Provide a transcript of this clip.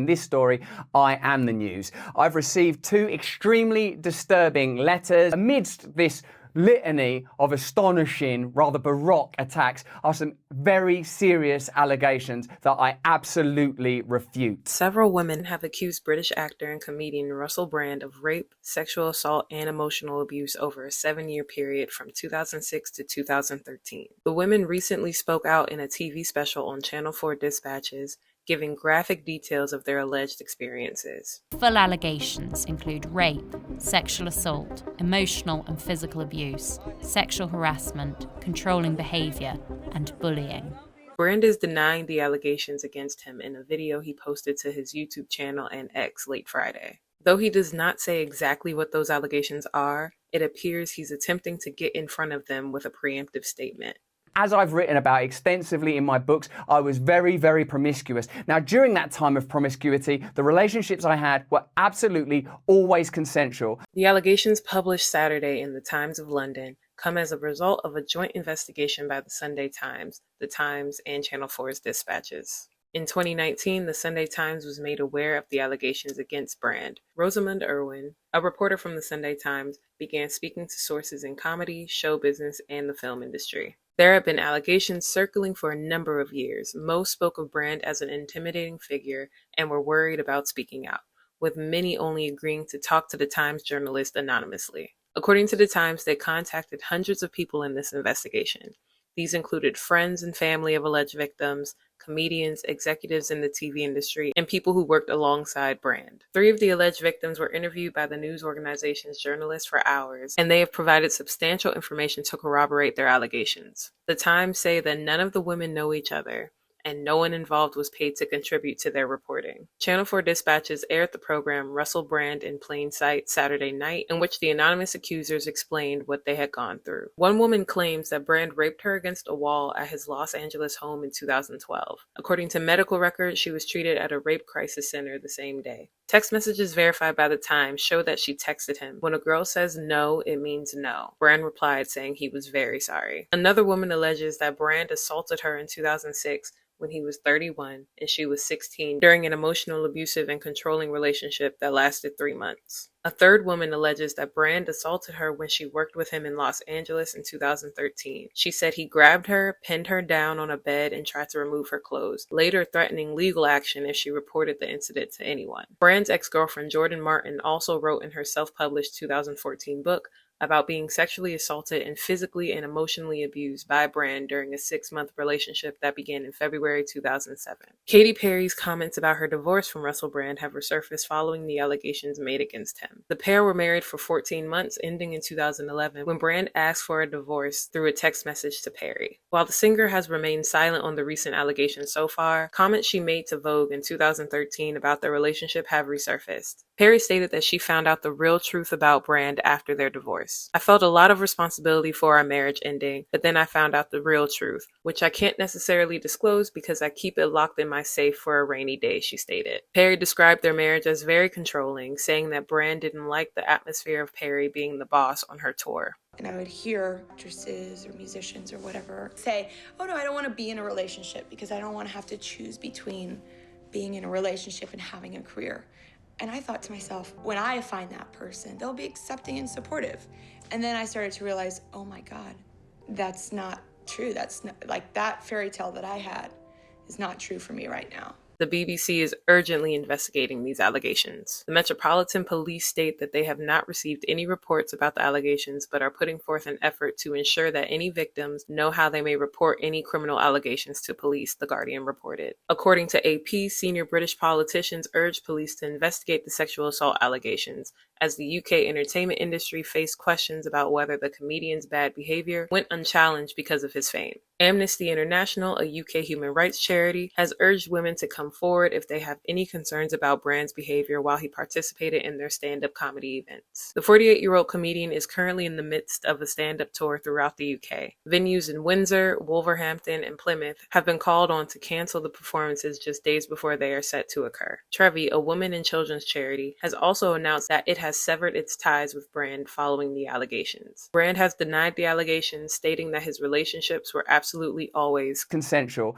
in this story, I am the news. I've received two extremely disturbing letters. Amidst this litany of astonishing, rather baroque attacks are some very serious allegations that I absolutely refute. Several women have accused British actor and comedian Russell Brand of rape, sexual assault, and emotional abuse over a 7-year period from 2006 to 2013. The women recently spoke out in a TV special on Channel 4 Dispatches, giving graphic details of their alleged experiences. Full allegations include rape, sexual assault, emotional and physical abuse, sexual harassment, controlling behavior, and bullying. Brand is denying the allegations against him in a video he posted to his YouTube channel and X late Friday. Though he does not say exactly what those allegations are, it appears he's attempting to get in front of them with a preemptive statement. As I've written about extensively in my books, I was very, very promiscuous. Now, during that time of promiscuity, the relationships I had were absolutely always consensual. The allegations published Saturday in the Times of London come as a result of a joint investigation by the Sunday Times, the Times, and Channel 4's Dispatches. In 2019, the Sunday Times was made aware of the allegations against Brand. Rosamund Irwin, a reporter from the Sunday Times, began speaking to sources in comedy, show business, and the film industry. There have been allegations circling for a number of years. Most spoke of Brand as an intimidating figure and were worried about speaking out, with many only agreeing to talk to the Times journalist anonymously. According to the Times, they contacted hundreds of people in this investigation. These included friends and family of alleged victims, comedians, executives in the TV industry, and people who worked alongside Brand. 3 of the alleged victims were interviewed by the news organization's journalists for hours, and they have provided substantial information to corroborate their allegations. The Times say that none of the women know each other, and no one involved was paid to contribute to their reporting. Channel 4 Dispatches aired the program Russell Brand in Plain Sight Saturday night, in which the anonymous accusers explained what they had gone through. One woman claims that Brand raped her against a wall at his Los Angeles home in 2012. According to medical records, she was treated at a rape crisis center the same day. Text messages verified by the Times show that she texted him, "When a girl says no, it means no." Brand replied saying he was very sorry. Another woman alleges that Brand assaulted her in 2006 when he was 31 and she was 16 during an emotional, abusive, and controlling relationship that lasted 3 months. A third woman alleges that Brand assaulted her when she worked with him in Los Angeles in 2013. She said he grabbed her, pinned her down on a bed, and tried to remove her clothes, later threatening legal action if she reported the incident to anyone. Brand's ex-girlfriend Jordan Martin also wrote in her self-published 2014 book about being sexually assaulted and physically and emotionally abused by Brand during a 6-month relationship that began in February 2007. Katy Perry's comments about her divorce from Russell Brand have resurfaced following the allegations made against him. The pair were married for 14 months, ending in 2011, when Brand asked for a divorce through a text message to Perry. While the singer has remained silent on the recent allegations so far, comments she made to Vogue in 2013 about their relationship have resurfaced. Perry stated that she found out the real truth about Brand after their divorce. "I felt a lot of responsibility for our marriage ending, but then I found out the real truth, which I can't necessarily disclose because I keep it locked in my safe for a rainy day," she stated. Perry described their marriage as very controlling, saying that Brand didn't like the atmosphere of Perry being the boss on her tour. And I would hear actresses or musicians or whatever say, "Oh no, I don't want to be in a relationship because I don't want to have to choose between being in a relationship and having a career." And I thought to myself, when I find that person, they'll be accepting and supportive. And then I started to realize, oh my God, that's not true. That's not, like, that fairy tale that I had is not true for me right now. The BBC is urgently investigating these allegations. The Metropolitan Police state that they have not received any reports about the allegations, but are putting forth an effort to ensure that any victims know how they may report any criminal allegations to police, The Guardian reported. According to AP, senior British politicians urged police to investigate the sexual assault allegations, as the UK entertainment industry faced questions about whether the comedian's bad behavior went unchallenged because of his fame. Amnesty International, a UK human rights charity, has urged women to come forward if they have any concerns about Brand's behavior while he participated in their stand-up comedy events. The 48-year-old comedian is currently in the midst of a stand-up tour throughout the UK. Venues in Windsor, Wolverhampton, and Plymouth have been called on to cancel the performances just days before they are set to occur. Trevi, a women and children's charity, has also announced that it has severed its ties with Brand following the allegations. Brand has denied the allegations, stating that his relationships were absolutely always consensual.